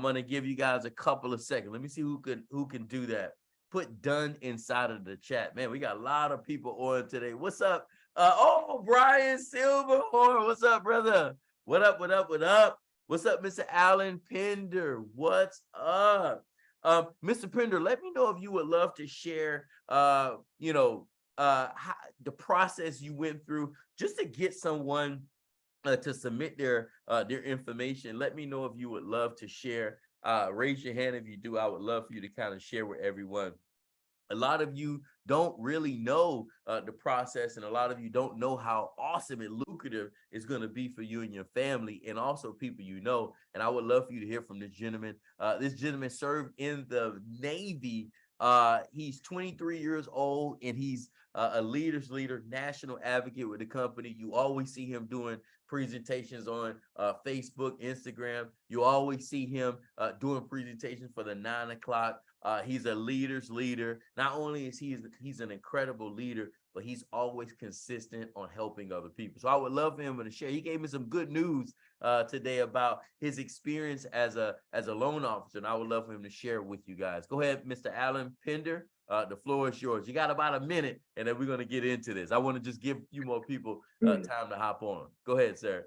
I'm gonna give you guys a couple of seconds. Let me see who can do that. Put done inside of the chat. Man, we got a lot of people on today. What's up? Brian Silverhorn. What's up, brother? What up? What's up, Mr. Alan Pender? What's up? Mr. Pender, let me know if you would love to share how, the process you went through just to get someone to submit their information. Let me know if you would love to share. Raise your hand if you do. I would love for you to kind of share with everyone. A lot of you don't really know the process, and a lot of you don't know how awesome and lucrative it's going to be for you and your family, and also people you know. And I would love for you to hear from this gentleman. This gentleman served in the Navy. He's 23 years old, and he's a leader's leader, national advocate with the company. You always see him doing presentations on Facebook, Instagram. You always see him doing presentations for the 9 o'clock. He's a leader's leader. Not only is he's an incredible leader, but he's always consistent on helping other people. So I would love for him to share. He gave me some good news today about his experience as a loan officer, and I would love for him to share with you guys. Go ahead, Mr. Alan Pender. The floor is yours. You got about a minute, and then we're going to get into this. I want to just give a few more people time to hop on. Go ahead, sir.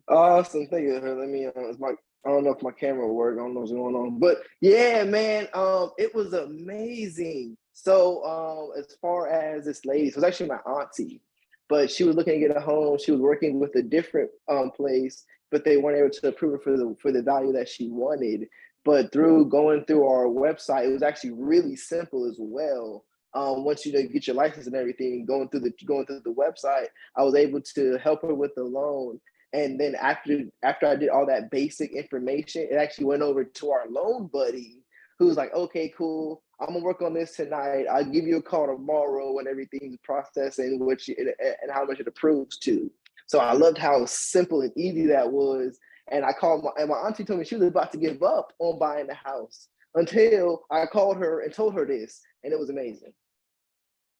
Awesome. Thank you. Let me, I don't know if my camera will work. I don't know what's going on, but yeah, man, it was amazing. So as far as this lady, so it was actually my auntie, but she was looking to get a home. She was working with a different place, but they weren't able to approve her for the value that she wanted. But through going through our website, it was actually really simple as well. Once you get your license and everything, going through the website, I was able to help her with the loan. And then after I did all that basic information, it actually went over to our loan buddy, who was like, okay, cool. I'm gonna work on this tonight. I'll give you a call tomorrow when everything's processed and and how much it approves to. So I loved how simple and easy that was. And I called my auntie told me she was about to give up on buying the house until I called her and told her this, and it was amazing.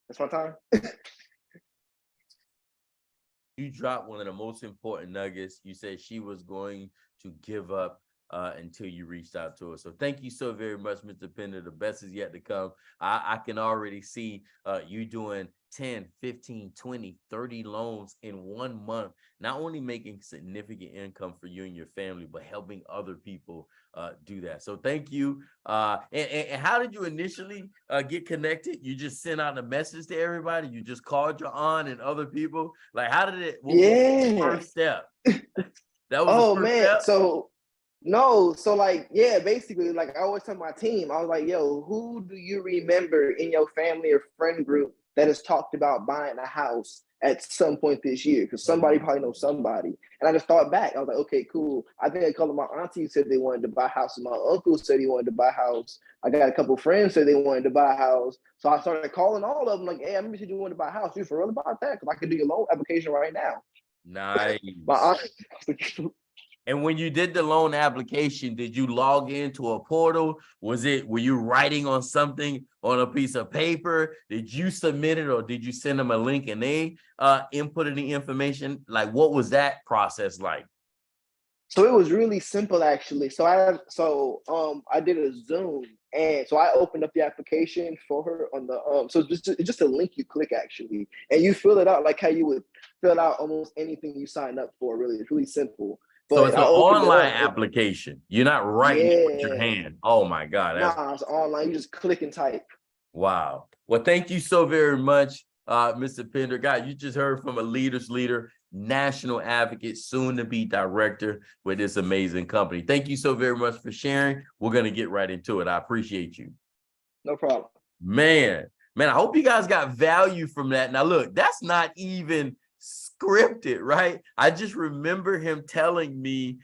That's my time. You dropped one of the most important nuggets. You said she was going to give up until you reached out to her. So thank you so very much, Mr. Pender. The best is yet to come. I can already see you doing 10, 15, 20, 30 loans in 1 month, not only making significant income for you and your family, but helping other people do that. So thank you. And how did you initially get connected? You just sent out a message to everybody? You just called your aunt and other people? Like, how did it, what was the first step? That was the first step? So basically, like I always tell my team, I was like, yo, who do you remember in your family or friend group that has talked about buying a house at some point this year? Because somebody probably knows somebody. And I just thought back. I was like, okay, cool. I think a couple of my aunties said they wanted to buy a house, and my uncle said he wanted to buy a house. I got a couple of friends said they wanted to buy a house. So I started calling all of them, like, hey, I remember you wanted to buy a house. You for real about that? Because I could do your loan application right now. Nice. My aunt. And when you did the loan application, did you log into a portal? Were you writing on something on a piece of paper? Did you submit it, or did you send them a link and they inputted the information? Like, what was that process like? So it was really simple, actually. So I did a Zoom, and so I opened up the application for her on the so it's just a link you click, actually, and you fill it out like how you would fill out almost anything you sign up for. Really, it's really simple. But so it's an online application. You're not writing it with your hand. Oh my God. It's online. You just click and type. Wow. Well, thank you so very much, Mr. Pender. God, you just heard from a leader's leader, national advocate, soon to be director with this amazing company. Thank you so very much for sharing. We're going to get right into it. I appreciate you. No problem. Man, I hope you guys got value from that. Now, look, that's not even scripted, right? I just remember him telling me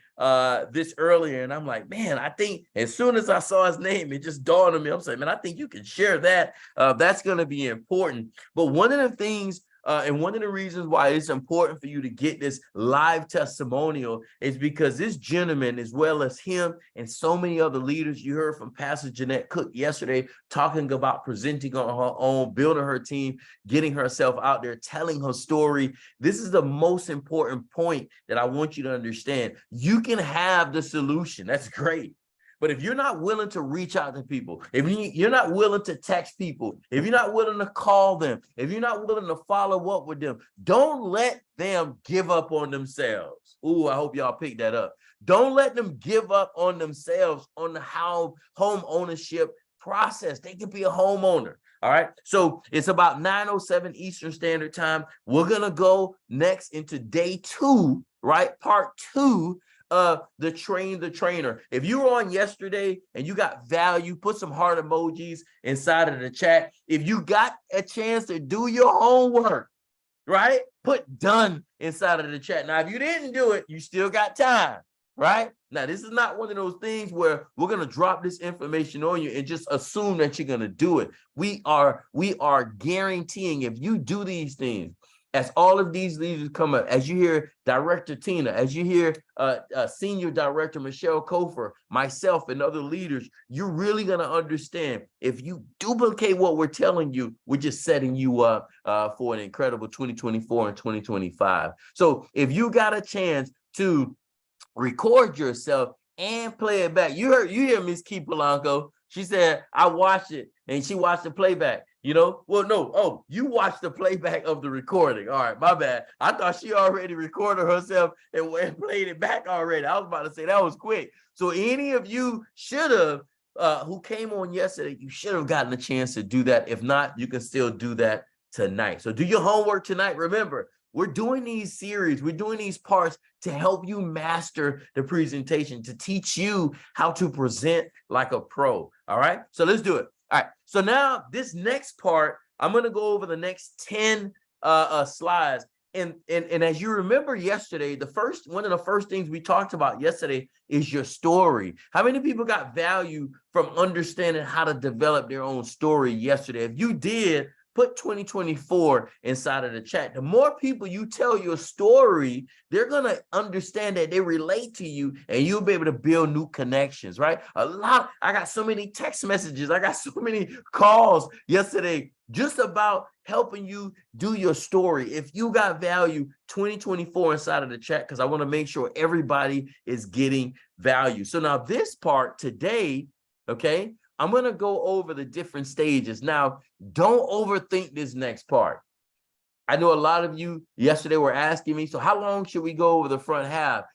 this earlier, and I'm like, man, I think as soon as I saw his name, it just dawned on me. I'm saying, man, I think you can share that. That's going to be important. But one of the things And one of the reasons why it's important for you to get this live testimonial is because this gentleman, as well as him and so many other leaders, you heard from Pastor Jeanette Cook yesterday, talking about presenting on her own, building her team, getting herself out there, telling her story. This is the most important point that I want you to understand. You can have the solution. That's great. But if you're not willing to reach out to people, if you're not willing to text people, if you're not willing to call them, if you're not willing to follow up with them, don't let them give up on themselves. Ooh, I hope y'all picked that up. Don't let them give up on themselves on the home ownership process. They could be a homeowner. All right. So it's about 9:07 Eastern Standard Time. We're going to go next into day 2, right? Part 2. The Train the Trainer. If you were on yesterday and you got value, put some heart emojis inside of the chat. If you got a chance to do your homework, right? Put done inside of the chat. Now, if you didn't do it, you still got time, right? Now, this is not one of those things where we're going to drop this information on you and just assume that you're going to do it. We are guaranteeing if you do these things, as all of these leaders come up, as you hear Director Tina, as you hear Senior Director Michelle Kofer, myself, and other leaders, you're really going to understand if you duplicate what we're telling you, we're just setting you up for an incredible 2024 and 2025. So if you got a chance to record yourself and play it back, you hear Miss Key Polanco. She said, I watched it, and she watched the playback. You know, well, no. Oh, you watched the playback of the recording. All right, my bad. I thought she already recorded herself and played it back already. I was about to say that was quick. So any of you should have, who came on yesterday, you should have gotten a chance to do that. If not, you can still do that tonight. So do your homework tonight. Remember, we're doing these series, we're doing these parts to help you master the presentation, to teach you how to present like a pro. All right, so let's do it. All right, so now this next part, I'm going to go over the next 10 slides. And as you remember yesterday, one of the first things we talked about yesterday is your story. How many people got value from understanding how to develop their own story yesterday? If you did, put 2024 inside of the chat. The more people you tell your story, they're going to understand that they relate to you, and you'll be able to build new connections, right? I got so many text messages. I got so many calls yesterday just about helping you do your story. If you got value, 2024 inside of the chat, because I want to make sure everybody is getting value. So now this part today, okay, I'm going to go over the different stages. Now, don't overthink this next part. I know a lot of you yesterday were asking me, so how long should we go over the front half?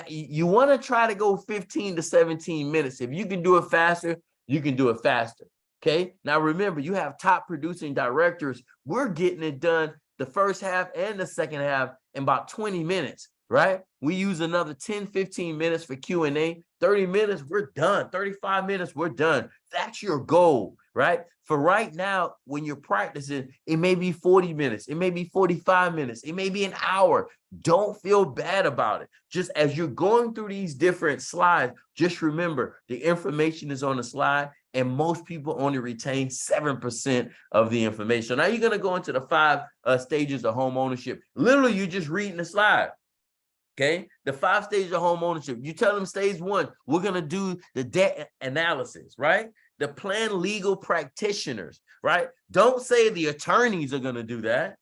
You want to try to go 15 to 17 minutes. If you can do it faster, you can do it faster. Okay. Now, remember, you have top producing directors. We're getting it done the first half and the second half in about 20 minutes, right? We use another 10, 15 minutes for Q&A. 30 minutes, we're done. 35 minutes, we're done. That's your goal, right? For right now, when you're practicing, it may be 40 minutes. It may be 45 minutes. It may be an hour. Don't feel bad about it. Just as you're going through these different slides, just remember the information is on the slide, and most people only retain 7% of the information. Now you're going to go into the 5 stages of home ownership. Literally, you're just reading the slide. Okay, the 5 stages of home ownership. You tell them stage 1, we're going to do the debt analysis, right? The plan legal practitioners, right? Don't say the attorneys are going to do that,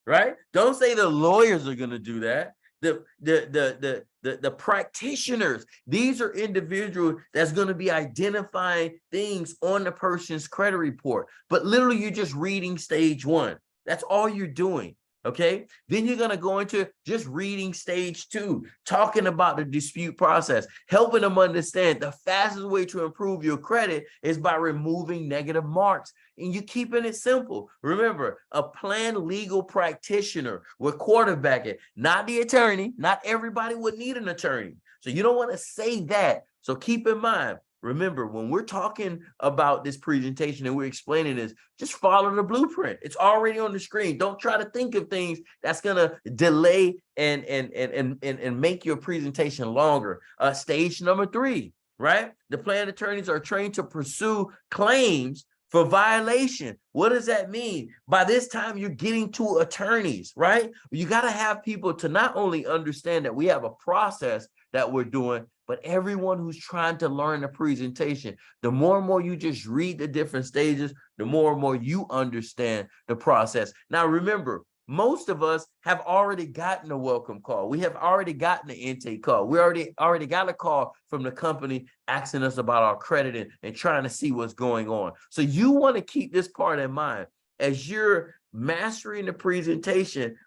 right? Don't say the lawyers are going to do that. The practitioners, these are individuals that's going to be identifying things on the person's credit report. But literally, you're just reading stage 1. That's all you're doing. Okay, then you're going to go into just reading stage 2, talking about the dispute process, helping them understand the fastest way to improve your credit is by removing negative marks. And you're keeping it simple. Remember, a plan legal practitioner will quarterback it, not the attorney. Not everybody would need an attorney. So you don't want to say that. So keep in mind, remember, when we're talking about this presentation and we're explaining this, just follow the blueprint. It's already on the screen. Don't try to think of things that's going to delay and make your presentation longer. Stage number 3, right? The plan attorneys are trained to pursue claims For violation, what does that mean? By this time, you're getting to attorneys, right? You got to have people to not only understand that we have a process that we're doing, but everyone who's trying to learn the presentation, the more and more you just read the different stages, the more and more you understand the process. Now, remember, most of us have already gotten a welcome call. We have already gotten an intake call. We already got a call from the company asking us about our credit and trying to see what's going on. So you want to keep this part in mind as you're mastering the presentation.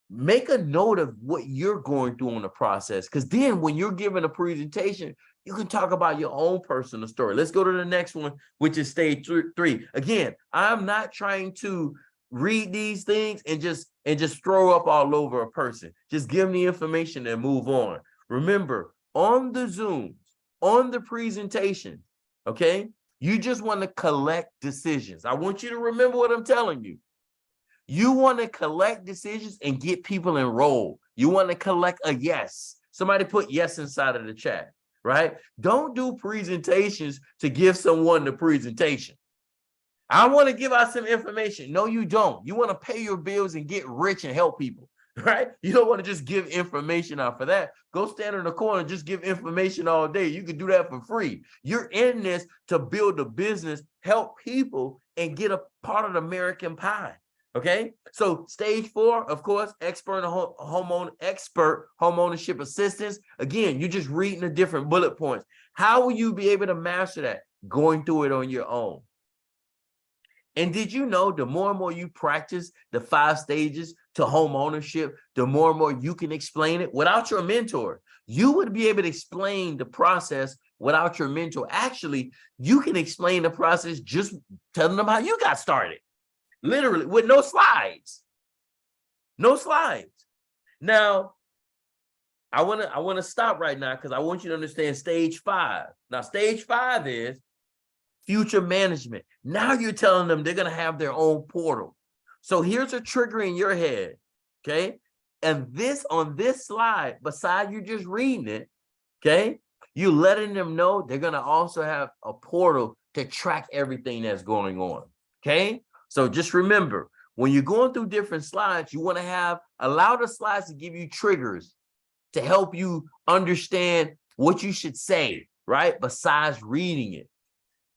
Make a note of what you're going through on the process, because then when you're giving a presentation, you can talk about your own personal story. Let's go to the next one, which is stage 3. Again, I'm not trying to read these things and just throw up all over a person. Just give them the information and move on. Remember, on the Zooms, on the presentation, okay, you just want to collect decisions. I want you to remember what I'm telling you. You want to collect decisions and get people enrolled. You want to collect a yes. Somebody put yes inside of the chat, right? Don't do presentations to give someone the presentation. I want to give out some information. No, you don't. You want to pay your bills and get rich and help people, right? You don't want to just give information out for that. Go stand in the corner and just give information all day. You can do that for free. You're in this to build a business, help people, and get a part of the American pie. Okay, so stage 4, of course, expert homeownership assistance. Again, you're just reading the different bullet points. How will you be able to master that? Going through it on your own. And did you know the more and more you practice the 5 stages to home ownership, the more and more you can explain it without your mentor? You would be able to explain the process without your mentor. Actually, you can explain the process just telling them how you got started. Literally, with no slides. No slides. Now, I want to stop right now because I want you to understand stage 5. Now, stage 5 is future management. Now you're telling them they're going to have their own portal. So here's a trigger in your head, okay? And this on this slide, beside you just reading it, okay, you're letting them know they're going to also have a portal to track everything that's going on, okay? So just remember, when you're going through different slides, you want to allow the slides to give you triggers to help you understand what you should say, right? Besides reading it.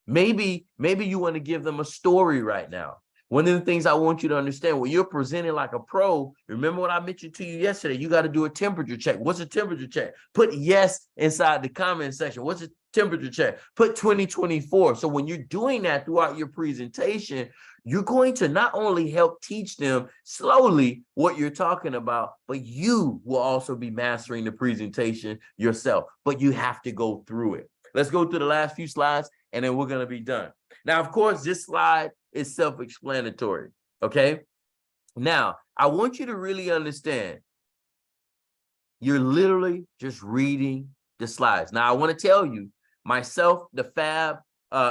Maybe you want to give them a story right now. One of the things I want you to understand, when you're presenting like a pro, remember what I mentioned to you yesterday, you got to do a temperature check. What's a temperature check? Put yes inside the comment section. What's a temperature check? Put 2024. So when you're doing that throughout your presentation, you're going to not only help teach them slowly what you're talking about, but you will also be mastering the presentation yourself. But you have to go through it. Let's go through the last few slides and then we're going to be done. Now, of course, this slide is self-explanatory, okay? Now, I want you to really understand, you're literally just reading the slides. Now, I want to tell you, myself, the Fab,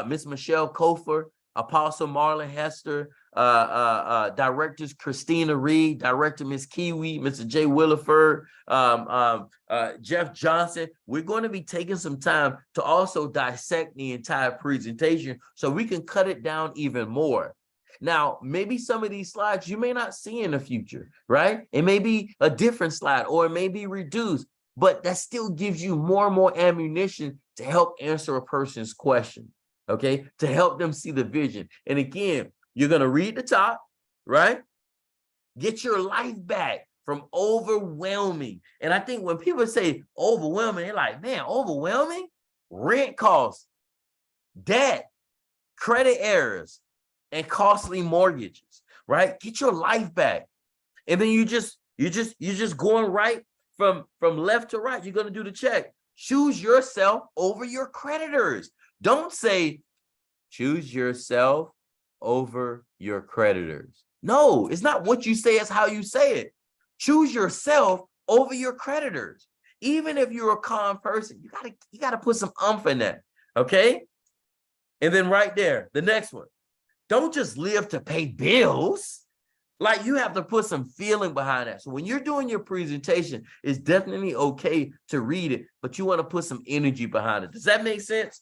Miss Michelle Kofer, Apostle Marlon Hester, directors Christina Reed, director Miss Kiwi, Mr. Jay Williford, Jeff Johnson. We're going to be taking some time to also dissect the entire presentation so we can cut it down even more. Now, maybe some of these slides you may not see in the future, right? It may be a different slide or it may be reduced, but that still gives you more and more ammunition to help answer a person's question. Okay, to help them see the vision. And again, you're going to read the top, right? Get your life back from overwhelming. And I think when people say overwhelming, they're like, man, overwhelming? Rent costs, debt, credit errors, and costly mortgages, right? Get your life back. And then you're just going right from left to right. You're going to do the check. Choose yourself over your creditors. Don't say, choose yourself over your creditors. No, it's not what you say, it's how you say it. Choose yourself over your creditors. Even if you're a calm person, you gotta put some umph in that, okay? And then right there, the next one. Don't just live to pay bills. Like, you have to put some feeling behind that. So when you're doing your presentation, it's definitely okay to read it, but you want to put some energy behind it. Does that make sense?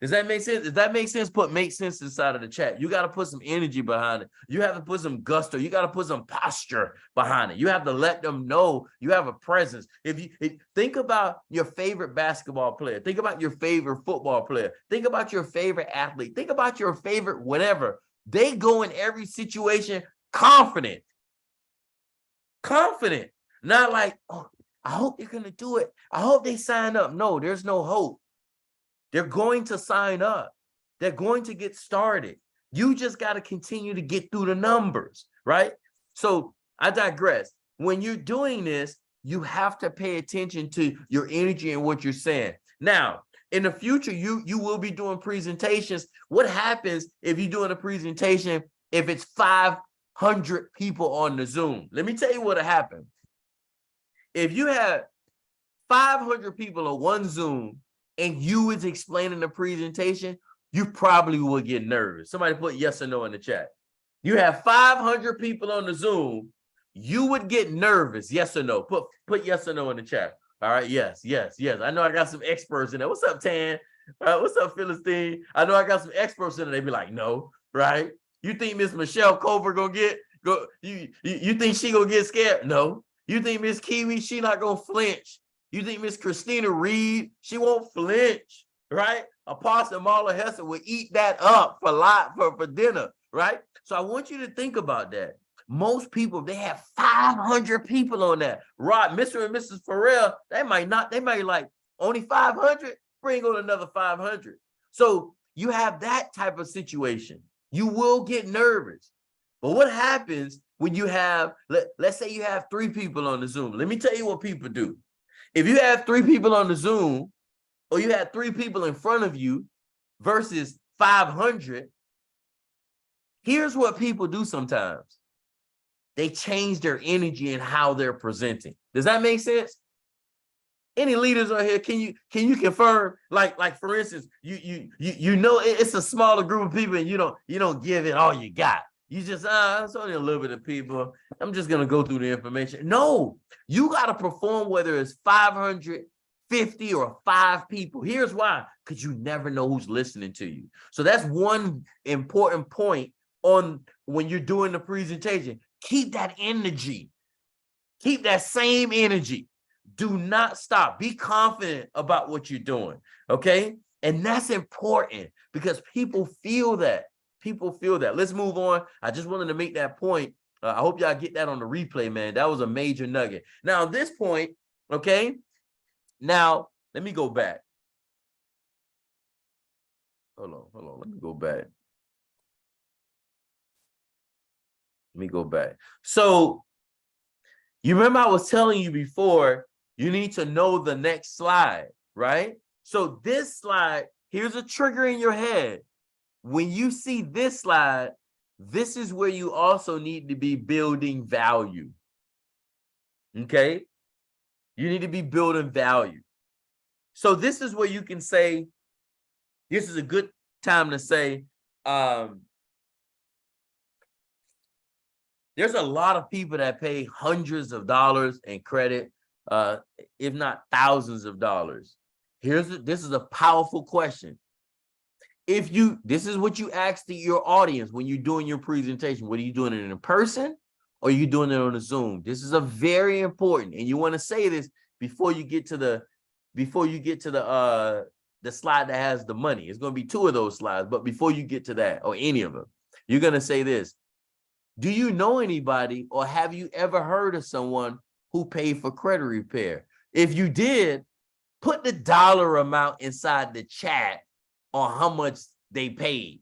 Does that make sense? Does that make sense? Make sense inside of the chat. You got to put some energy behind it. You have to put some gusto. You got to put some posture behind it. You have to let them know you have a presence. If think about your favorite basketball player, think about your favorite football player, think about your favorite athlete, think about your favorite whatever. They go in every situation confident. Confident. Not like, oh, I hope they're going to do it. I hope they sign up. No, there's no hope. They're going to sign up. They're going to get started. You just got to continue to get through the numbers, right? So I digress. When you're doing this, you have to pay attention to your energy and what you're saying. Now, in the future, you will be doing presentations. What happens if you're doing a presentation if it's 500 people on the Zoom? Let me tell you what'll happen. If you have 500 people on one Zoom, and you was explaining the presentation, you probably would get nervous. Somebody put yes or no in the chat. You have 500 people on the Zoom, you would get nervous. Yes or no? Put yes or no in the chat. All right, yes. I know I got some experts in there. What's up, Tan? What's up, Philistine? I know I got some experts in there. They be like, no, right? You think Miss Michelle Culver gonna go? You think she gonna get scared? No. You think Miss Kiwi, she not gonna flinch? You think Miss Christina Reed, she won't flinch, right? Apostle Marla Hester will eat that up for dinner, right? So I want you to think about that. Most people, they have 500 people on that. Rod, Mr. and Mrs. Farrell, they might like only 500, bring on another 500. So you have that type of situation. You will get nervous. But what happens when you have, let's say you have 3 people on the Zoom. Let me tell you what people do. If you have 3 people on the Zoom, or you have 3 people in front of you versus 500, here's what people do sometimes. They change their energy and how they're presenting. Does that make sense? Any leaders on here, can you confirm? Like for instance, you know it's a smaller group of people and you don't give it all you got. You just, it's only a little bit of people. I'm just going to go through the information. No, you got to perform whether it's 550 or 5 people. Here's why, because you never know who's listening to you. So that's one important point on when you're doing the presentation. Keep that energy. Keep that same energy. Do not stop. Be confident about what you're doing, okay? And that's important because people feel that. People feel that. Let's move on. I just wanted to make that point. I hope y'all get that on the replay, man. That was a major nugget. Now, at this point, okay, now let me go back. Hold on. Let me go back. Let me go back. So you remember I was telling you before, you need to know the next slide, right? So this slide, here's a trigger in your head. When you see this slide, this is where you also need to be building value. Okay? You need to be building value. So this is where you can say, this is a good time to say, there's a lot of people that pay hundreds of dollars in credit, if not thousands of dollars. This is a powerful question. This is what you ask your audience when you're doing your presentation. What are you doing it in person or are you doing it on a Zoom? This is a very important, and you want to say this before you get to the slide that has the money. It's going to be 2 of those slides, but before you get to that or any of them, you're going to say this. Do you know anybody or have you ever heard of someone who paid for credit repair? If you did, put the dollar amount inside the chat on how much they paid.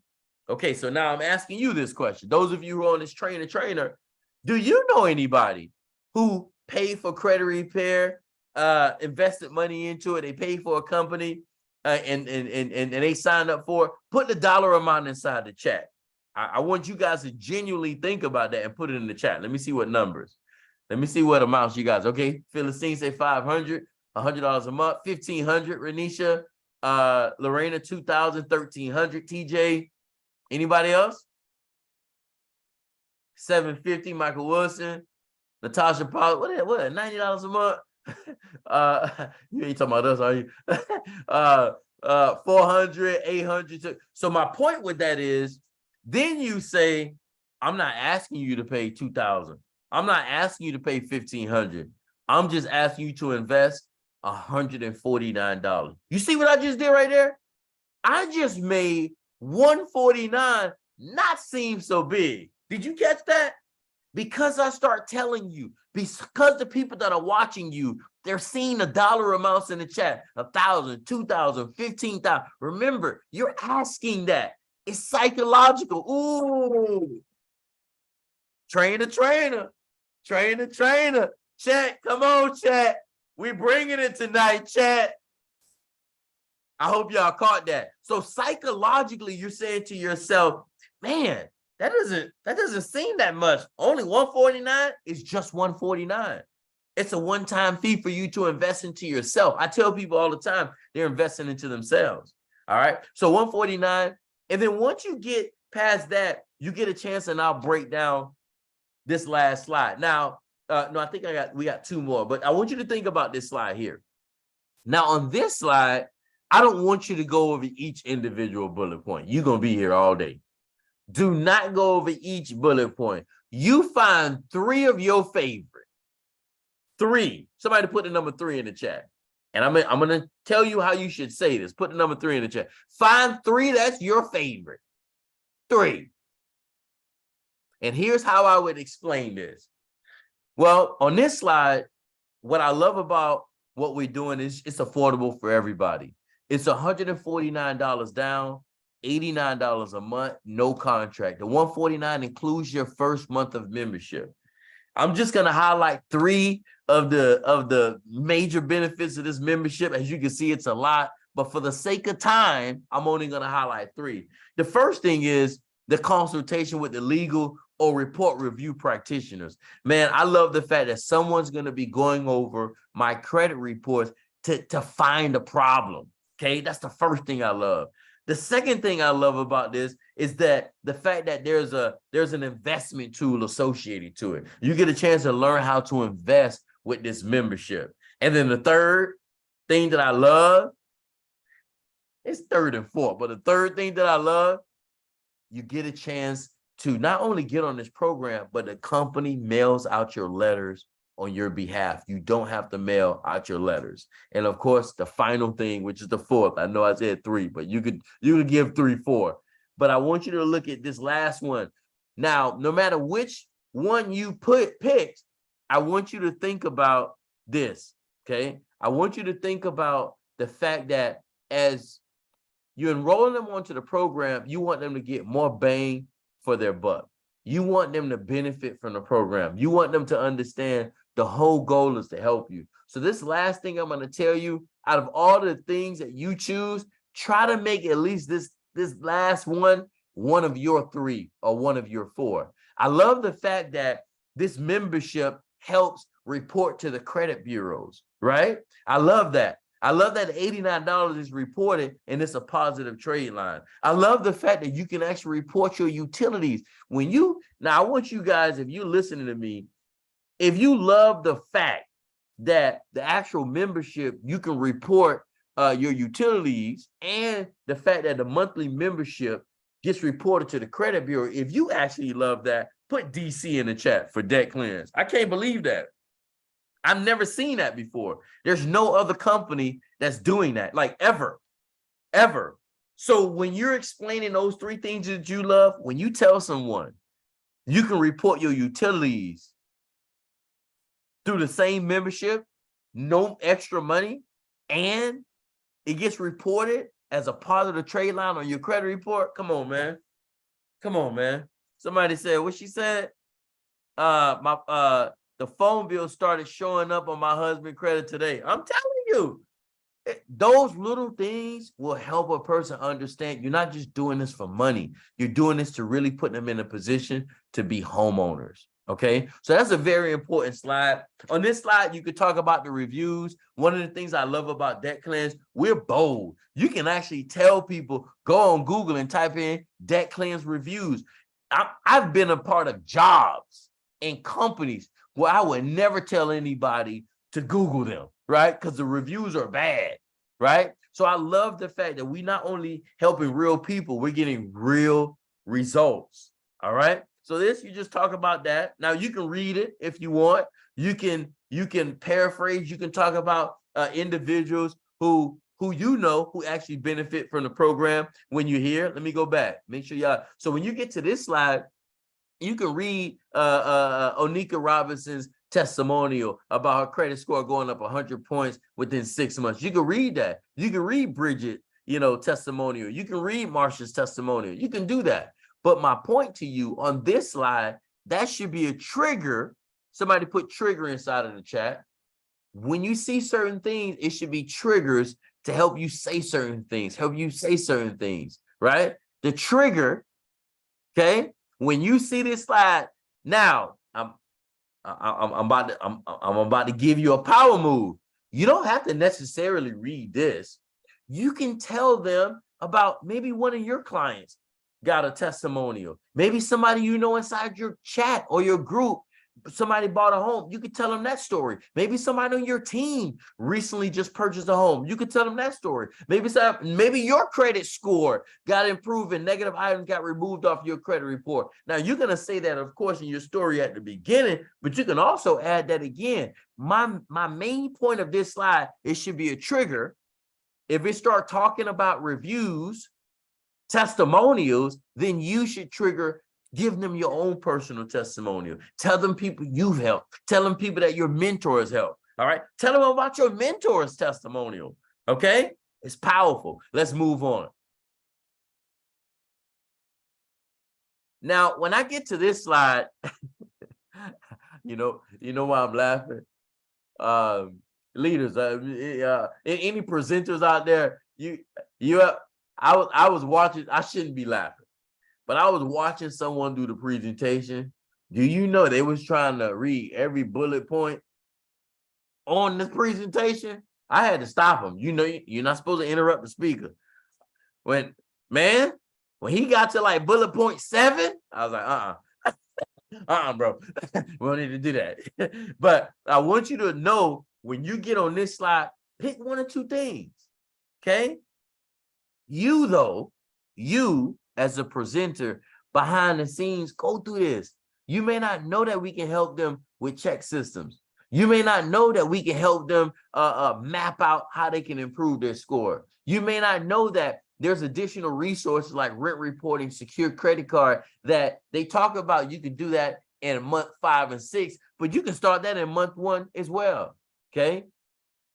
Okay, so now I'm asking you this question. Those of you who are on this trainer, do you know anybody who paid for credit repair, invested money into it, they paid for a company, and they signed up for it? Put the dollar amount inside the chat. I want you guys to genuinely think about that and put it in the chat. Let me see what numbers. Let me see what amounts you guys. Okay, Philistine say 500, $100 a month, 1,500. Renisha, Lorena, 2,000, 1,300. TJ, anybody else? 750. Michael Wilson, Natasha Paul. What $90 a month? You ain't talking about us, are you? 400, 800. So my point with that is, then you say, I'm not asking you to pay 2,000. I'm not asking you to pay 1,500. I'm just asking you to invest $149. You see what I just did right there? I just made 149 not seem so big. Did you catch that? Because I start telling you, because the people that are watching you, they're seeing the dollar amounts in the chat, 1,000, 2,000, 15,000. Remember, you're asking that. It's psychological. Ooh. Train the trainer. Train the trainer. Chat, come on, chat. We bringing it tonight, chat. I hope y'all caught that. So psychologically, you're saying to yourself, man, that doesn't seem that much. Only 149 is just 149. It's a one-time fee for you to invest into yourself. I tell people all the time, they're investing into themselves. All right. So 149. And then once you get past that, you get a chance, and I'll break down this last slide. Now, no, I think we got two more, but I want you to think about this slide here. Now, on this slide, I don't want you to go over each individual bullet point. You're going to be here all day. Do not go over each bullet point. You find 3 of your favorite. 3. Somebody put the number 3 in the chat. And I'm going to tell you how you should say this. Put the number 3 in the chat. Find 3 that's your favorite. 3. And here's how I would explain this. Well, on this slide, what I love about what we're doing is it's affordable for everybody. It's $149 down, $89 a month, no contract. The $149 includes your first month of membership. I'm just going to highlight 3 of the major benefits of this membership. As you can see, it's a lot, but for the sake of time, I'm only going to highlight 3. The first thing is the consultation with the legal or report review practitioners. Man, I love the fact that someone's going to be going over my credit reports to find a problem. Okay, that's the first thing I love. The second thing I love about this is that the fact that there's an investment tool associated to it. You get a chance to learn how to invest with this membership. And then the third thing that I love, it's third and fourth, but the third thing that I love, you get a chance to not only get on this program, but the company mails out your letters on your behalf. You don't have to mail out your letters. And of course, the final thing, which is the fourth, I know I said 3, but you could give 3, 4. But I want you to look at this last one. Now, no matter which one you picked, I want you to think about this, okay? I want you to think about the fact that as you enroll them onto the program, you want them to get more bang for their buck. You want them to benefit from the program. You want them to understand the whole goal is to help you. So this last thing I'm going to tell you, out of all the things that you choose, try to make at least this last one of your 3 or one of your 4. I love the fact that this membership helps report to the credit bureaus, right? I love that. I love that $89 is reported and it's a positive trade line. I love the fact that you can actually report your utilities. Now I want you guys, if you're listening to me, if you love the fact that the actual membership, you can report your utilities, and the fact that the monthly membership gets reported to the credit bureau, if you actually love that, put DC in the chat for Debt Clearance. I can't believe that. I've never seen that before. There's no other company that's doing that, like ever. So when you're explaining those 3 things that you love, when you tell someone you can report your utilities through the same membership, no extra money, and it gets reported as a part of the trade line on your credit report. Come on, man. Somebody said, what she said? The phone bill started showing up on my husband's credit today. I'm telling you, those little things will help a person understand you're not just doing this for money. You're doing this to really put them in a position to be homeowners. Okay, so that's a very important slide. On this slide, you could talk about the reviews. One of the things I love about Debt Clearance, we're bold. You can actually tell people, go on Google and type in Debt Clearance reviews. I've been a part of jobs and companies where I would never tell anybody to Google them, right? Because the reviews are bad, right? So I love the fact that we not only helping real people, we're getting real results. All right. So this, you just talk about that. Now you can read it if you want. You can paraphrase. You can talk about individuals who who actually benefit from the program when you're here. Let me go back. Make sure y'all. So when you get to this slide, you can read Onika Robinson's testimonial about her credit score going up 100 points within 6 months. You can read that. You can read Bridget, testimonial. You can read Marsha's testimonial. You can do that. But my point to you on this slide, that should be a trigger. Somebody put trigger inside of the chat. When you see certain things, it should be triggers to help you say certain things, right? The trigger, okay? When you see this slide, now I'm about to give you a power move. You don't have to necessarily read this. You can tell them about maybe one of your clients got a testimonial. Maybe somebody inside your chat or your group, somebody bought a home. You could tell them that story. Maybe somebody on your team recently just purchased a home. You could tell them that story. Maybe your credit score got improved and negative items got removed off your credit report. Now you're going to say that, of course, in your story at the beginning, but you can also add that again. My main point of this slide, it should be a trigger. If it start talking about reviews, testimonials, then you should trigger. Give them your own personal testimonial. Tell them people you've helped. Tell them people that your mentors help. All right. Tell them about your mentor's testimonial. Okay. It's powerful. Let's move on. Now, when I get to this slide, you know why I'm laughing? Leaders, any presenters out there, I was watching, I shouldn't be laughing. But I was watching someone do the presentation. Do you know they was trying to read every bullet point on this presentation? I had to stop them. You're not supposed to interrupt the speaker. When he got to like bullet point 7, I was like, bro, we don't need to do that. But I want you to know, when you get on this slide, pick one or two things, okay? You as a presenter behind the scenes, go through this. You may not know that we can help them with check systems. You may not know that we can help them map out how they can improve their score. You may not know that there's additional resources like rent reporting, secure credit card, that they talk about. You can do that in month 5 and 6, but you can start that in month 1 as well, okay?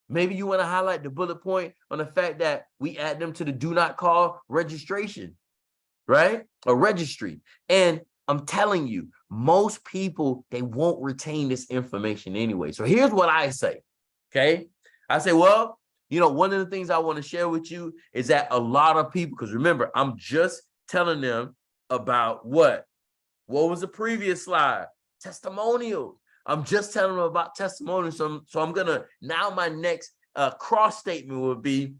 Maybe you want to highlight the bullet point on the fact that we add them to the do not call registration, right? A registry. And I'm telling you, most people, they won't retain this information anyway. So here's what I say, okay? I say, well, one of the things I want to share with you is that a lot of people, because remember, I'm just telling them about what was the previous slide? Testimonials. I'm just telling them about testimonials. So I'm going to, now my next cross statement would be,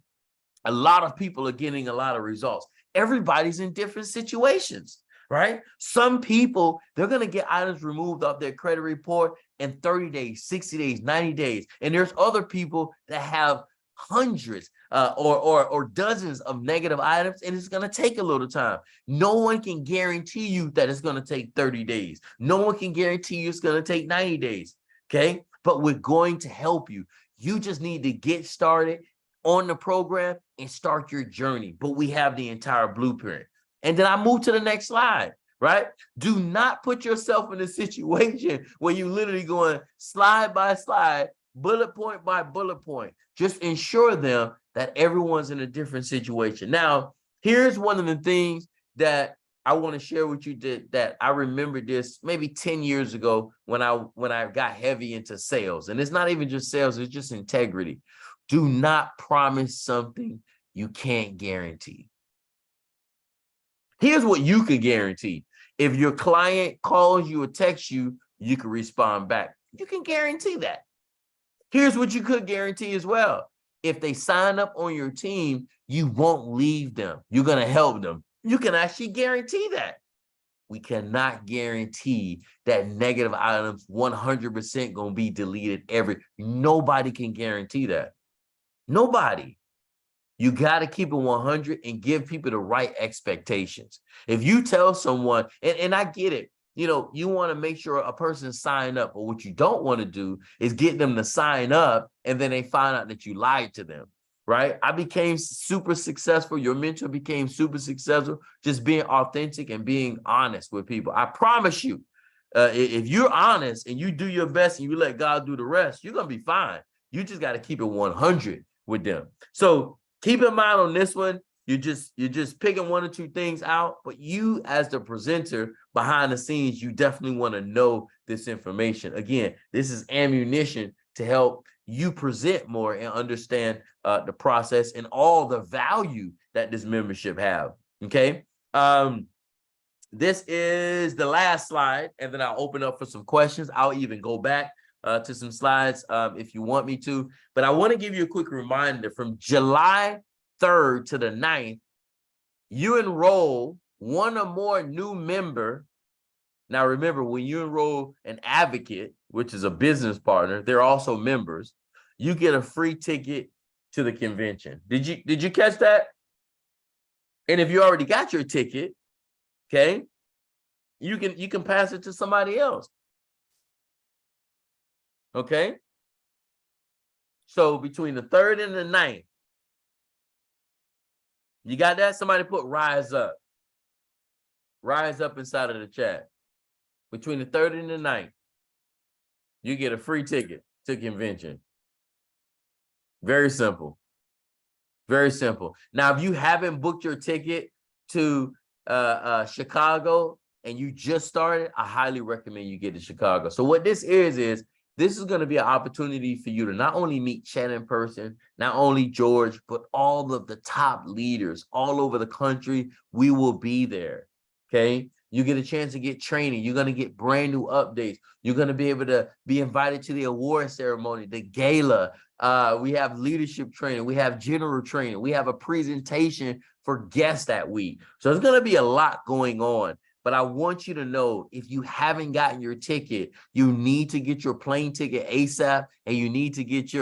a lot of people are getting a lot of results. Everybody's in different situations, right? Some people, they're going to get items removed off their credit report in 30 days, 60 days, 90 days. And there's other people that have hundreds or dozens of negative items, and it's going to take a little time. No one can guarantee you that it's going to take 30 days. No one can guarantee you it's going to take 90 days, okay? But we're going to help you. You just need to get started on the program and start your journey. But we have the entire blueprint. And then I move to the next slide, right? Do not put yourself in a situation where you literally going slide by slide, bullet point by bullet point. Just ensure them that everyone's in a different situation. Now, here's one of the things that I want to share with you that I remember this maybe 10 years ago when I got heavy into sales. And it's not even just sales, it's just integrity. Do not promise something you can't guarantee. Here's what you can guarantee. If your client calls you or texts you, you can respond back. You can guarantee that. Here's what you could guarantee as well. If they sign up on your team, you won't leave them. You're going to help them. You can actually guarantee that. We cannot guarantee that negative items 100% going to be deleted nobody can guarantee that. Nobody. You got to keep it 100 and give people the right expectations. If you tell someone, and I get it, you want to make sure a person sign up, but what you don't want to do is get them to sign up and then they find out that you lied to them, right? I became super successful. Your mentor became super successful, just being authentic and being honest with people. I promise you, if you're honest and you do your best and you let God do the rest, you're going to be fine. You just got to keep it 100 with them. So keep in mind on this one, you're just picking one or two things out, but you as the presenter behind the scenes, you definitely want to know this information. Again, this is ammunition to help you present more and understand the process and all the value that this membership have. Okay. This is the last slide, and then I'll open up for some questions. I'll even go back to some slides if you want me to, but I want to give you a quick reminder. From July 3rd to the 9th, you enroll one or more new member. Now, remember, when you enroll an advocate, which is a business partner, they're also members, you get a free ticket to the convention. Did you catch that? And if you already got your ticket, okay, you can pass it to somebody else. Okay. So between the 3rd and the 9th, you got that? Somebody put rise up. Rise up inside of the chat. Between the 3rd and the 9th, you get a free ticket to convention. Very simple. Very simple. Now, if you haven't booked your ticket to Chicago and you just started, I highly recommend you get to Chicago. So what this is this is going to be an opportunity for you to not only meet Chet in person, not only George, but all of the top leaders all over the country. We will be there. Okay. You get a chance to get training. You're going to get brand new updates. You're going to be able to be invited to the award ceremony, the gala. We have leadership training. We have general training. We have a presentation for guests that week. So there's going to be a lot going on. But I want you to know, if you haven't gotten your ticket, you need to get your plane ticket ASAP, and you need to get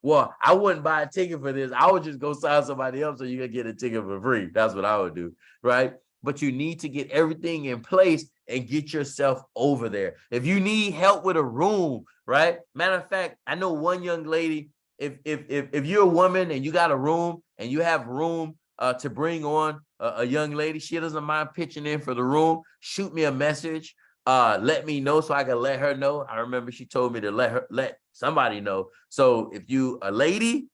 well, I wouldn't buy a ticket for this. I would just go sign somebody else so you can get a ticket for free. That's what I would do, right? But you need to get everything in place and get yourself over there. If you need help with a room, right? Matter of fact, I know one young lady, if you're a woman and you got a room and you have room to bring on a young lady, she doesn't mind pitching in for the room, shoot me a message, let me know so I can let her know. I remember she told me to let somebody know. So if you a lady,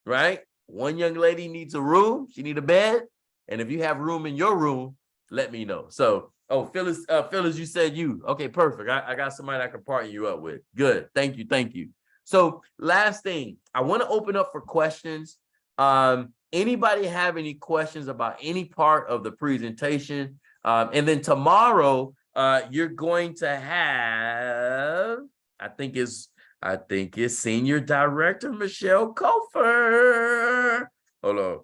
right? One young lady needs a room, she need a bed. And if you have room in your room, let me know. So, Phyllis, you said you. Okay, perfect. I got somebody I can partner you up with. Good. Thank you. So last thing, I want to open up for questions. Anybody have any questions about any part of the presentation? And then tomorrow, you're going to have, I think it's Senior Director Michelle Kofer. Hold on.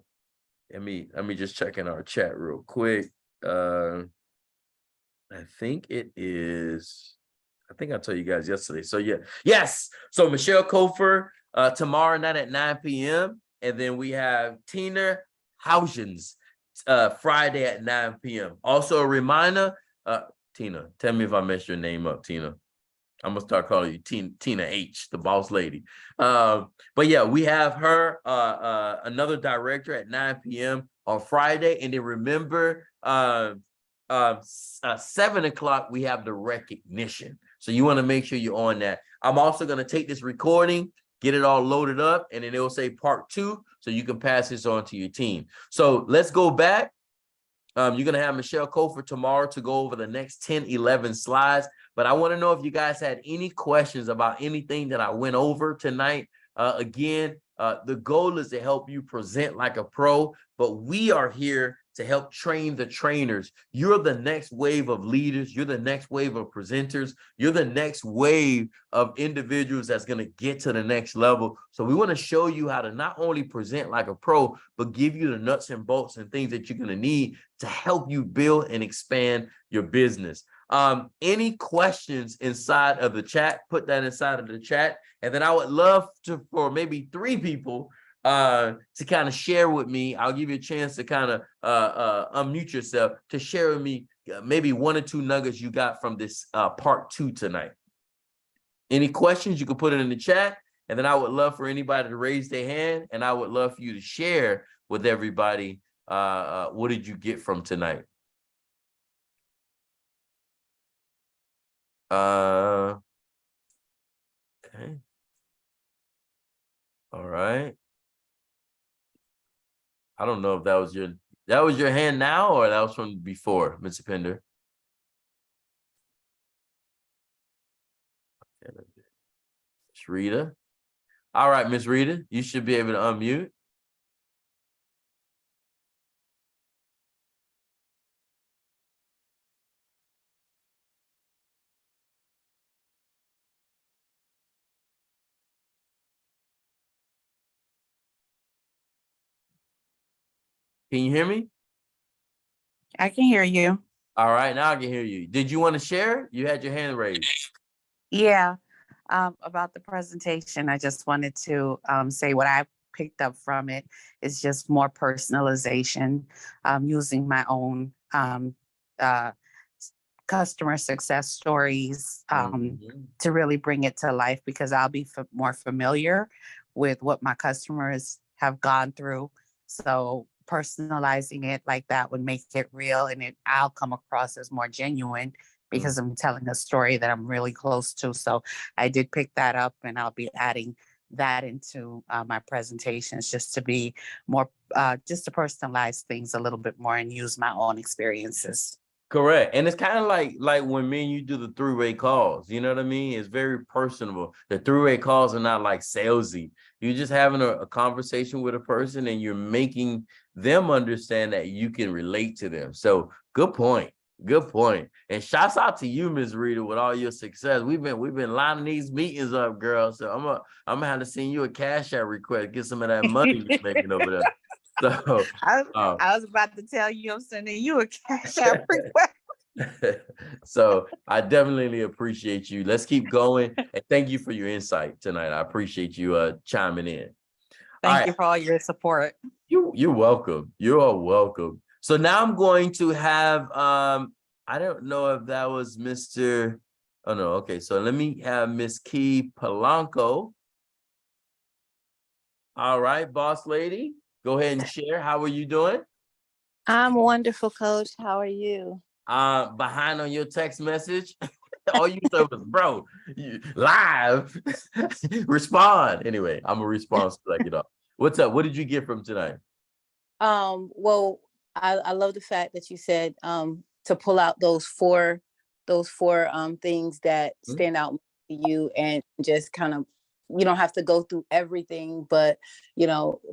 Let me just check in our chat real quick. I think it is. I think I told you guys yesterday. So yeah, yes. So Michelle Kofer tomorrow night at 9 p.m. And then we have Tina Hausens Friday at 9 p.m. Also a reminder, Tina, tell me if I messed your name up, Tina. I'm gonna start calling you Tina H, the boss lady. But yeah, we have her, another director at 9 p.m. on Friday. And then remember, 7 o'clock, we have the recognition. So you want to make sure you're on that. I'm also going to take this recording, get it all loaded up, and then it will say part 2, so you can pass this on to your team. So let's go back. You're going to have Michelle Kofer tomorrow to go over the next 10, 11 slides. But I want to know if you guys had any questions about anything that I went over tonight. Again, the goal is to help you present like a pro, but we are here to help train the trainers. You're the next wave of leaders. You're the next wave of presenters. You're the next wave of individuals that's going to get to the next level. So we want to show you how to not only present like a pro, but give you the nuts and bolts and things that you're going to need to help you build and expand your business. Any questions inside of the chat, put that inside of the chat. And then I would love for maybe 3 people to kind of share with me. I'll give you a chance to kind of unmute yourself to share with me maybe 1 or 2 nuggets you got from this part 2 tonight. Any questions, you can put it in the chat, and then I would love for anybody to raise their hand, and I would love for you to share with everybody what did you get from tonight. Okay. All right. I don't know if that was your hand now or that was from before, Mr. Pender. Miss Rita. All right, Miss Rita, you should be able to unmute. Can you hear me? I can hear you. All right, now I can hear you. Did you want to share? You had your hand raised. Yeah. About the presentation, I just wanted to say what I picked up from it is just more personalization, using my own customer success stories to really bring it to life, because I'll be more familiar with what my customers have gone through. So personalizing it like that would make it real, and I'll come across as more genuine because I'm telling a story that I'm really close to. So I did pick that up, and I'll be adding that into my presentations just to be more, just to personalize things a little bit more and use my own experiences. Correct. And it's kind of like when me and you do the 3-way calls, you know what I mean? It's very personable. The 3-way calls are not like salesy. You're just having a conversation with a person, and you're making them understand that you can relate to them. So good point. Good point. And shouts out to you, Ms. Rita, with all your success. We've been lining these meetings up, girl. So I'm gonna have to send you a Cash App request, get some of that money you're making over there. So I was about to tell you I'm sending you a Cash App request. So I definitely appreciate you. Let's keep going. And thank you for your insight tonight. I appreciate you chiming in. Thank you for all your support. You're welcome. You're welcome. So now I'm going to have I don't know if that was Mr. Oh no, okay. So let me have Miss Key Polanco. All right, boss lady. Go ahead and share. How are you doing? I'm wonderful, Coach. How are you? Behind on your text message. All you said was, bro, live. Respond. Anyway, I'm a response to that. Get up. What's up? What did you get from tonight? Well, I love the fact that you said to pull out those four things that stand out to you, and just kind of, you don't have to go through everything, but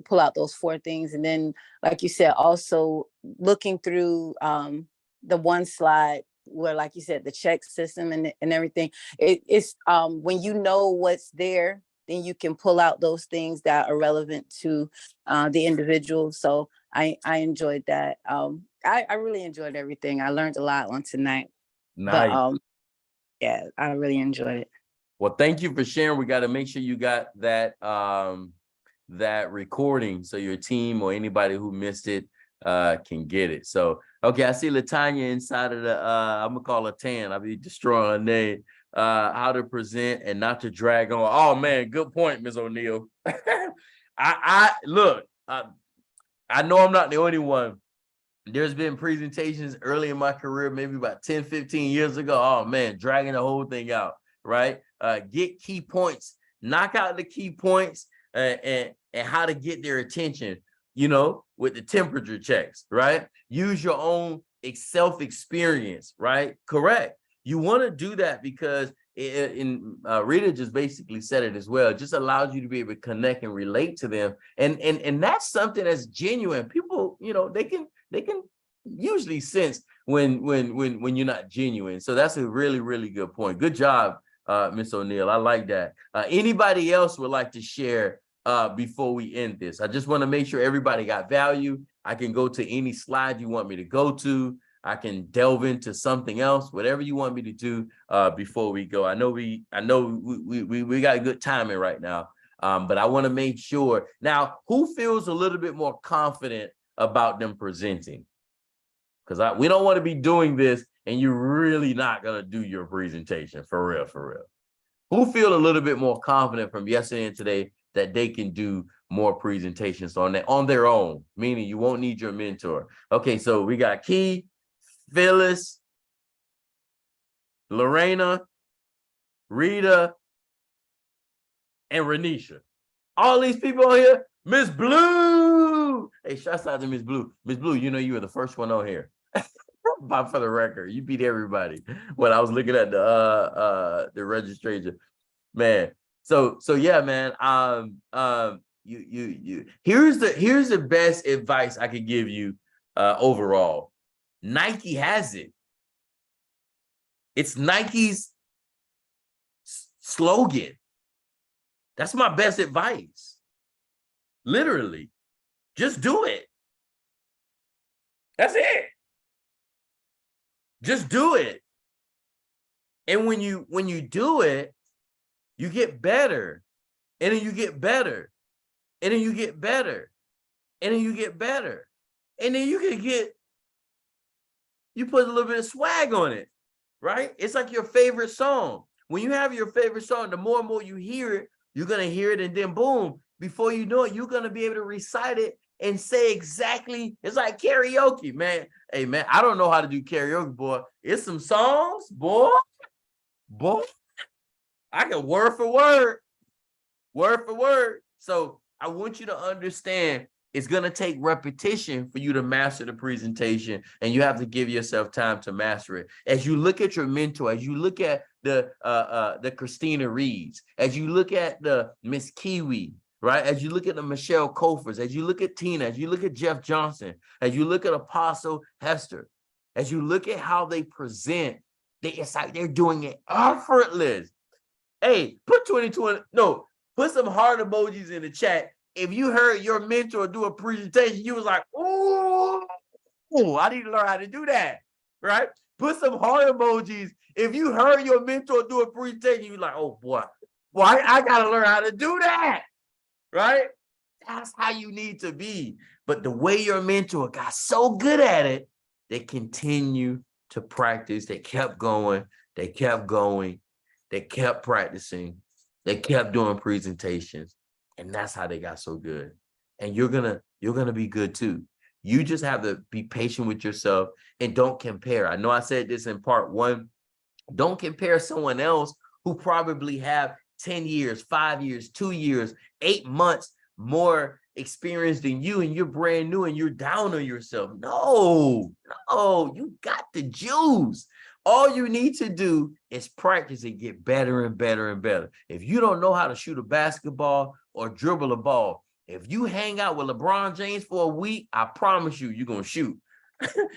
pull out those 4 things. And then, like you said, also looking through the one slide where, like you said, the check system and everything, it's when you know what's there, then you can pull out those things that are relevant to the individual. So I enjoyed that. I really enjoyed everything. I learned a lot on tonight. Nice. But yeah, I really enjoyed it. Well, thank you for sharing. We got to make sure you got that that recording so your team or anybody who missed it can get it. So, okay, I see Latanya inside of the I'm gonna call her Tan. I'll be destroying her name. How to present and not to drag on. Oh man, good point, Ms. O'Neill. I look, I know I'm not the only one. There's been presentations early in my career, maybe about 10, 15 years ago. Oh man, dragging the whole thing out, right? Get key points, knock out the key points, and how to get their attention, with the temperature checks, right? Use your own self-experience, right? Correct. You want to do that because Rita just basically said it as well. It just allows you to be able to connect and relate to them. And that's something that's genuine. People, they can usually sense when you're not genuine. So that's a really, really good point. Good job, Miss O'Neill. I like that. Anybody else would like to share before we end this? I just want to make sure everybody got value. I can go to any slide you want me to go to. I can delve into something else, whatever you want me to do before we go. I know we got good timing right now. But I want to make sure now who feels a little bit more confident about them presenting, because we don't want to be doing this and you're really not going to do your presentation for real, for real. Who feel a little bit more confident from yesterday and today that they can do more presentations on their own, meaning you won't need your mentor? Okay, so we got Key, Phyllis, Lorena, Rita, and Renisha. All these people on here, Miss Blue. Hey, shouts out to Miss Blue. Miss Blue, you know you were the first one on here. But for the record, you beat everybody when I was looking at the registration, man. So yeah, man. Here's the best advice I could give you overall. Nike has it. It's Nike's slogan. That's my best advice. Literally, just do it. That's it. Just do it. And when you do it, you get better. And then you get better. And then you get better. And then you get better. And then you put a little bit of swag on it, right? It's like your favorite song. When you have your favorite song, the more and more you hear it, you're going to hear it, and then boom, before you know it, you're going to be able to recite it and say exactly. It's like karaoke, man. Hey, man, I don't know how to do karaoke, boy. It's some songs, boy. I can word for word. So I want you to understand it's going to take repetition for you to master the presentation, and you have to give yourself time to master it. As you look at your mentor, as you look at the Christina Reeds, as you look at the Miss Kiwi, right? As you look at the Michelle Kofers, as you look at Tina, as you look at Jeff Johnson, as you look at Apostle Hester, as you look at how they present, it's like they're doing it effortless. Hey, put some heart emojis in the chat. If you heard your mentor do a presentation, you was like, "Ooh, I need to learn how to do that," right? Put some heart emojis. If you heard your mentor do a presentation, you're like, "Oh boy, I got to learn how to do that," right? That's how you need to be. But the way your mentor got so good at it, they continue to practice. They kept going. They kept going. They kept practicing. They kept doing presentations. And that's how they got so good. And you're gonna be good too. You just have to be patient with yourself and don't compare. I know I said this in part 1. Don't compare someone else who probably have 10 years, 5 years, 2 years, 8 months more experience than you, and you're brand new and you're down on yourself. No, you got the juice. All you need to do is practice and get better and better and better. If you don't know how to shoot a basketball or dribble a ball, if you hang out with LeBron James for a week, I promise you're going to shoot.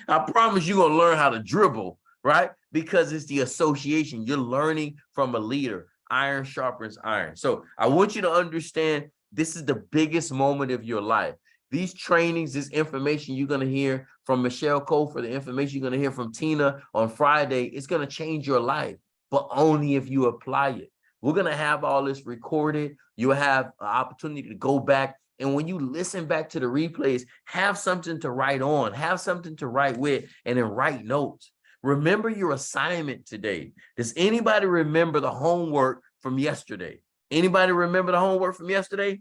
I promise you're going to learn how to dribble, right? Because it's the association. You're learning from a leader. Iron sharpens iron. So I want you to understand this is the biggest moment of your life. These trainings, this information you're going to hear from Michelle Kofer, the information you're going to hear from Tina on Friday, it's going to change your life, but only if you apply it. We're going to have all this recorded. You'll have an opportunity to go back. And when you listen back to the replays, have something to write on, have something to write with, and then write notes. Remember your assignment today. Does anybody remember the homework from yesterday? Anybody remember the homework from yesterday?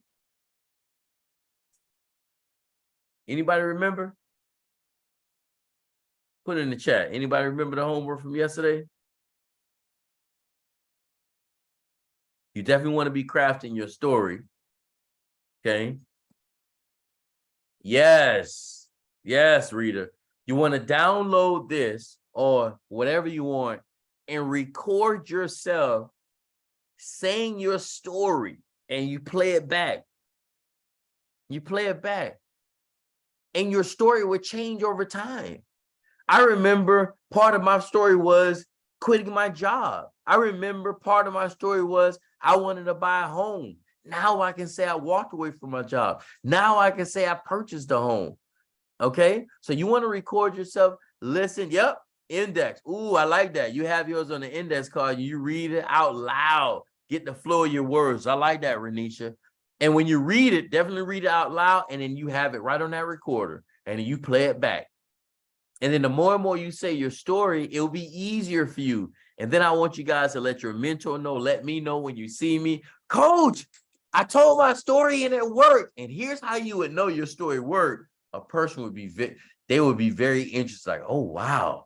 Anybody remember? Put it in the chat. Anybody remember the homework from yesterday? You definitely want to be crafting your story. Okay. Yes, Rita. You want to download this or whatever you want and record yourself saying your story, and you play it back. You play it back. And your story would change over time. I remember part of my story was quitting my job. I remember part of my story was I wanted to buy a home. Now I can say I walked away from my job. Now I can say I purchased a home. Okay? So you want to record yourself, listen. Yep, index. Ooh, I like that. You have yours on the index card. You read it out loud. Get the flow of your words. I like that, Renisha. And when you read it, definitely read it out loud, and then you have it right on that recorder, and then you play it back. And then the more and more you say your story, it'll be easier for you. And then I want you guys to let your mentor know, let me know when you see me. Coach, I told my story and it worked. And here's how you would know your story worked. A person would be, they would be very interested, like, oh, wow.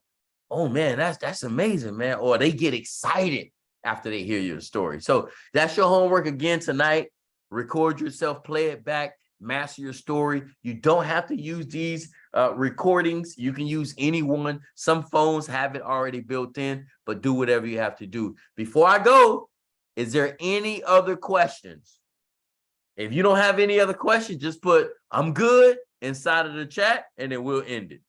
Oh, man, that's amazing, man. Or they get excited after they hear your story. So that's your homework again tonight. Record yourself, play it back, master your story. You don't have to use these recordings. You can use any one. Some phones have it already built in, but do whatever you have to do. Before I go, is there any other questions? If you don't have any other questions, just put I'm good inside of the chat and then we'll end it.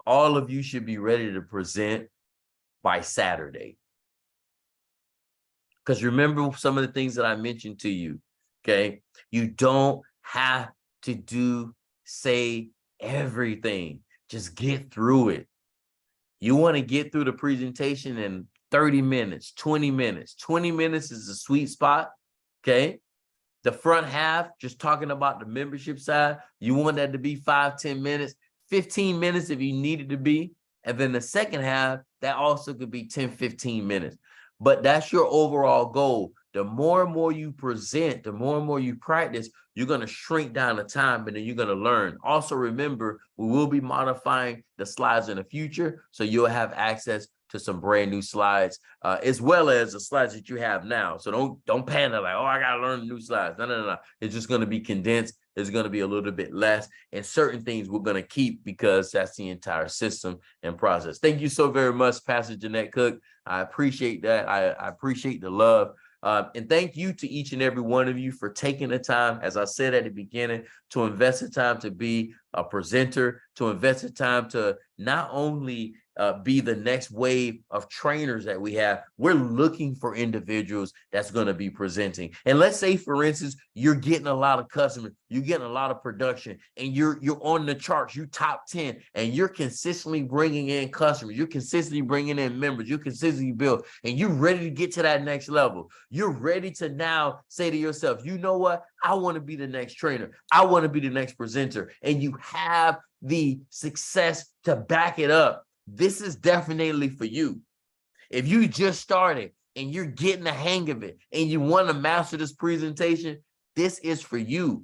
All of you should be ready to present by Saturday. Because remember some of the things that I mentioned to you, okay? You don't have to say everything. Just get through it. You want to get through the presentation in 30 minutes, 20 minutes. 20 minutes is the sweet spot, okay? The front half, just talking about the membership side, you want that to be 5-10 minutes, 15 minutes if you need it to be. And then the second half, that also could be 10-15 minutes. But that's your overall goal. The more and more you present, the more and more you practice, you're going to shrink down the time and then you're going to learn. Also, remember, we will be modifying the slides in the future, so you'll have access to some brand new slides, as well as the slides that you have now. So don't panic like, oh, I got to learn the new slides. No. It's just going to be condensed. It's going to be a little bit less, and certain things we're going to keep because that's the entire system and process. Thank you so very much, Pastor Jeanette Cook. I appreciate that. I appreciate the love. And thank you to each and every one of you for taking the time, as I said at the beginning, to invest the time to be a presenter, to invest the time to not only be the next wave of trainers that we have. We're looking for individuals that's going to be presenting. And let's say, for instance, you're getting a lot of customers, you're getting a lot of production, and you're on the charts, you top 10, and you're consistently bringing in customers, you're consistently bringing in members, you consistently build, and you're ready to get to that next level. You're ready to now say to yourself, you know what? I want to be the next trainer. I want to be the next presenter. And you have the success to back it up. This is definitely for you. If you just started and you're getting the hang of it and you want to master this presentation, this is for you.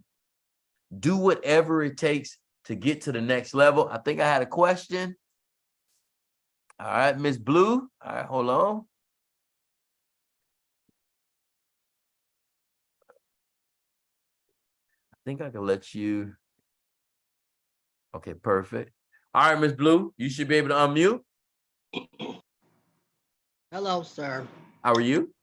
Do whatever it takes to get to the next level. I think I had a question. All right, Miss Blue. All right, hold on. I think I can let you. Okay, perfect. All right, Miss Blue, you should be able to unmute. Hello, sir. How are you?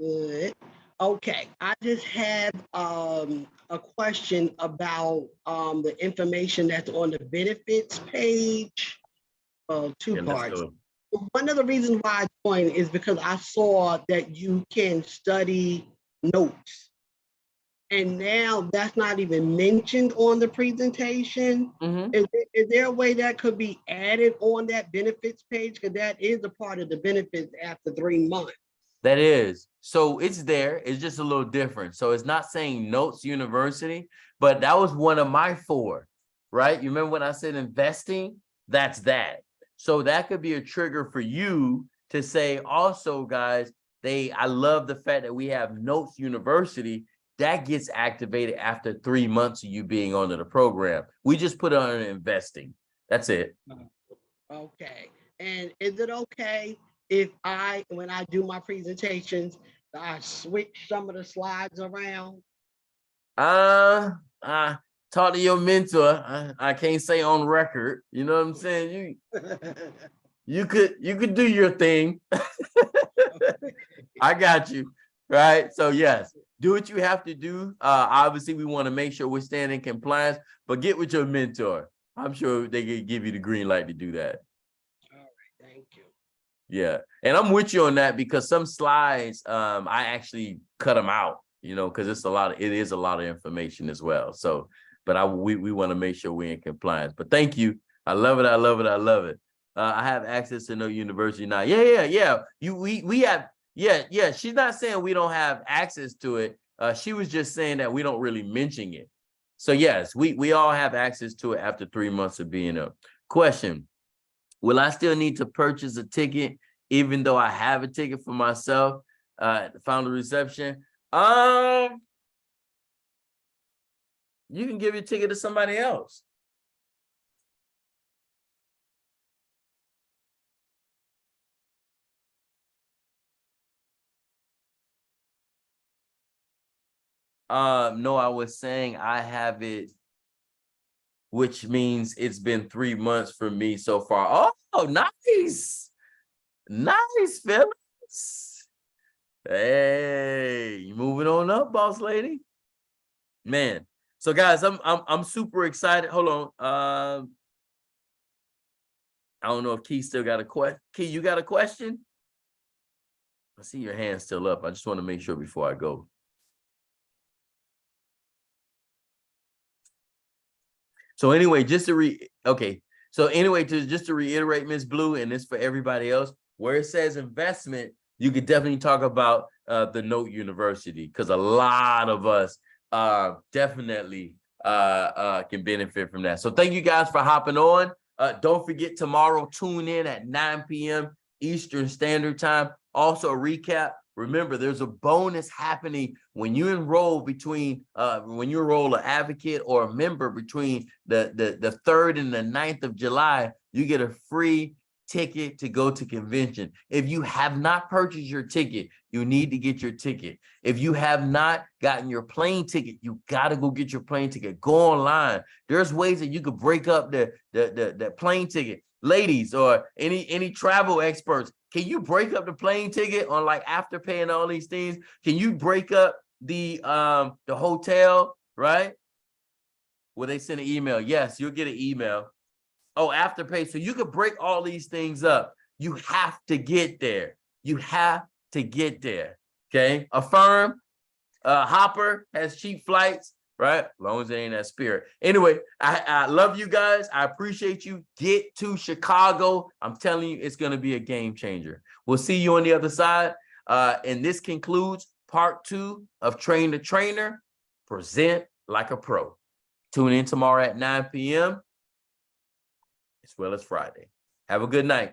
Good. Okay, I just have a question about the information that's on the benefits page. Two Yeah, let's parts. go. One of the reasons why I joined is because I saw that you can study notes. And now that's not even mentioned on the presentation. Mhm. Is there a way that could be added on that benefits page? Because that is a part of the benefits after 3 months. That is. So it's there. It's just a little different. So it's not saying Notes University, but that was one of my 4, right? You remember when I said investing? That's that. So that could be a trigger for you to say also, guys, I love the fact that we have Notes University. That gets activated after 3 months of you being under the program. We just put it on investing. That's it. Okay. And is it okay if when I do my presentations, I switch some of the slides around? Talk to your mentor. I can't say on record. You know what I'm saying? You could do your thing. I got you. Right. So yes, do what you have to do. Obviously, we want to make sure we're staying in compliance, but get with your mentor. I'm sure they can give you the green light to do that. All right, thank you. Yeah, and I'm with you on that because some slides, I actually cut them out, because it is a lot of information as well. So, but we want to make sure we're in compliance. But thank you. I love it. I love it. I love it. I have access to No University now. Yeah. We have. Yeah. She's not saying we don't have access to it. She was just saying that we don't really mention it. So yes, we all have access to it after 3 months of being up. Question: will I still need to purchase a ticket even though I have a ticket for myself at the founder reception? You can give your ticket to somebody else. No, I was saying I have it, which means it's been 3 months for me so far. Oh, nice. Nice, fellas. Hey, moving on up, boss lady. Man. So guys, I'm super excited. Hold on. I don't know if Key still got a question. Key, you got a question? I see your hand still up. I just want to make sure before I go. So anyway, just to reiterate, Miss Blue, and this for everybody else, where it says investment, you could definitely talk about the Note University, because a lot of us definitely can benefit from that. So thank you guys for hopping on. Don't forget, tomorrow, tune in at 9 p.m. Eastern Standard Time. Also, a recap. Remember, there's a bonus happening when you enroll an advocate or a member between the 3rd and the 9th of July. You get a free ticket to go to convention. If you have not purchased your ticket, you need to get your ticket. If you have not gotten your plane ticket, you got to go get your plane ticket. Go online. There's ways that you could break up the plane ticket. Ladies, or any travel experts, can you break up the plane ticket on like Afterpay and all these things? Can you break up the hotel, right? Will they send an email? Yes, you'll get an email. Oh, Afterpay. So you could break all these things up. You have to get there. You have to get there. Okay. Affirm. Hopper has cheap flights, right? As long as they ain't that Spirit. Anyway, I love you guys. I appreciate you. Get to Chicago. I'm telling you, it's going to be a game changer. We'll see you on the other side. And this concludes part 2 of Train the Trainer, Present Like a Pro. Tune in tomorrow at 9 p.m. as well as Friday. Have a good night.